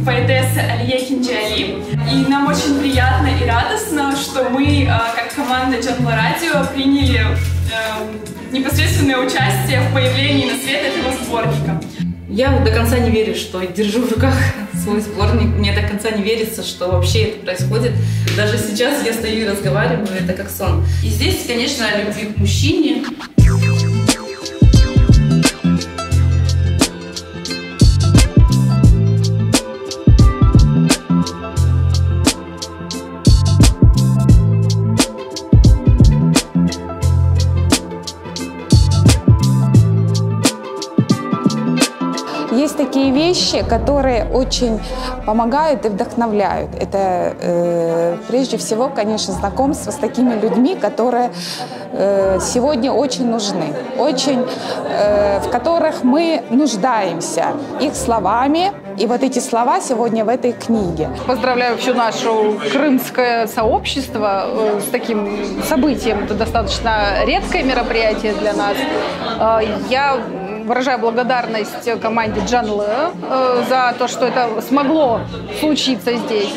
поэтессы Алие Кинджиали. И нам очень приятно и радостно, что мы, как команда Jungle Radio, приняли непосредственное участие в появлении на свет этого сборника. Я до конца не верю, что держу в руках свой сборник. Мне до конца не верится, что вообще это происходит. Даже сейчас я стою и разговариваю, это как сон. И здесь, конечно, о любви к мужчине. Есть такие вещи, которые очень помогают и вдохновляют. Это прежде всего, конечно, знакомство с такими людьми, которые сегодня очень нужны, в которых мы нуждаемся их словами. И вот эти слова сегодня в этой книге. Поздравляю всю нашу крымское сообщество с таким событием. Это достаточно редкое мероприятие для нас. Я выражаю благодарность команде Jungle за то, что это смогло случиться здесь.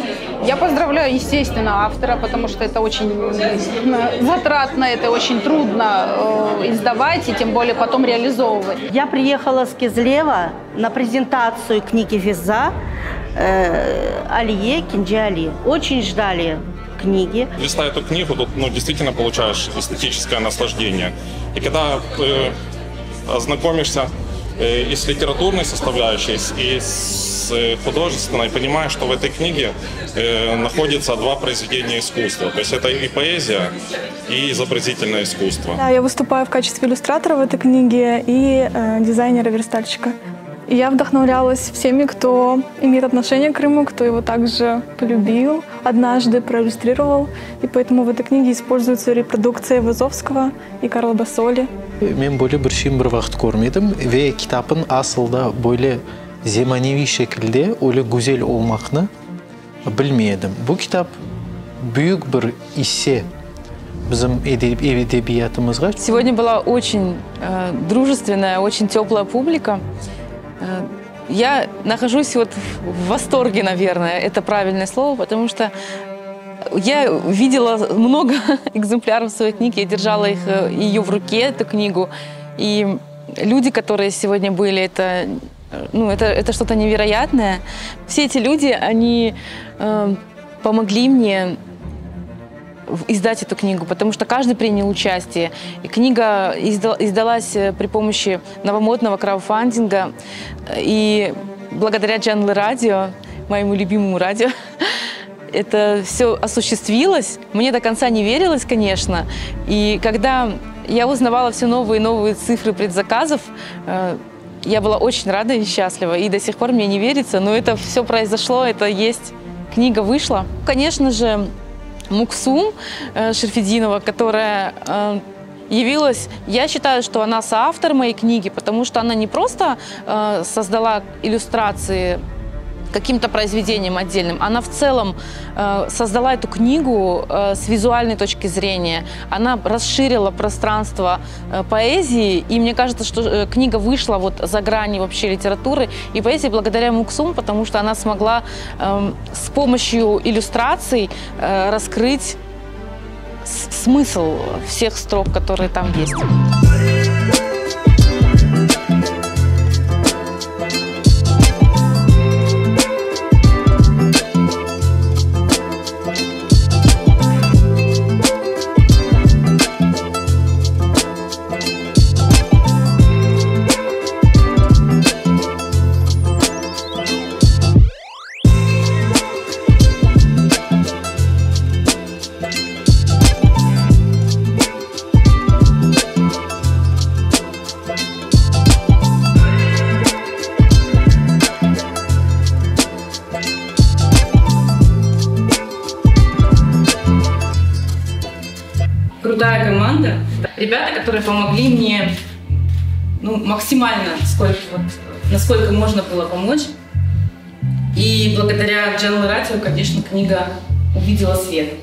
Я поздравляю, естественно, автора, потому что это очень затратно, это очень трудно издавать и тем более потом реализовывать. Я приехала с Кизлева на презентацию книги Физа Алие Кинджиали. Очень ждали книги. Листая эту книгу, тут действительно получаешь эстетическое наслаждение. И когда ознакомишься и с литературной составляющей, и с художественной, понимаешь, что в этой книге находятся два произведения искусства. То есть это и поэзия, и изобразительное искусство. Да, я выступаю в качестве иллюстратора в этой книге и дизайнера-верстальщика. И я вдохновлялась всеми, кто имеет отношение к Крыму, кто его также полюбил, однажды проиллюстрировал. И поэтому в этой книге используются репродукции Вазовского и Карла Басоли. Мен бөле бір вақыт көрмедім ве китапын асылда бөле земаневи шекілде оле гүзел олмақны білмедім. Бұл китап büyük бір иссе біздің эдебиятымызға. Сегодня была очень дружественная, очень теплая публика. Я нахожусь вот в восторге, наверное, это правильное слово, потому что я видела много экземпляров своей книги, я держала ее в руке, эту книгу, и люди, которые сегодня были, это что-то невероятное. Все эти люди, они помогли мне издать эту книгу, потому что каждый принял участие. И книга издалась при помощи новомодного краудфандинга. И благодаря Jungle Radio, моему любимому радио, это все осуществилось. Мне до конца не верилось, конечно. И когда я узнавала все новые и новые цифры предзаказов, я была очень рада и счастлива. И до сих пор мне не верится, но это все произошло, это есть. Книга вышла. Конечно же, Муксум Шерфединова, которая явилась, я считаю, что она соавтор моей книги, потому что она не просто создала иллюстрации каким-то произведением отдельным, она в целом создала эту книгу с визуальной точки зрения, она расширила пространство поэзии, и мне кажется, что книга вышла вот за грани вообще литературы и поэзии благодаря Муксум, потому что она смогла с помощью иллюстраций раскрыть смысл всех строк, которые там есть. Крутая команда. Ребята, которые помогли мне максимально, насколько можно было помочь. И благодаря Jungle Radio, конечно, книга увидела свет.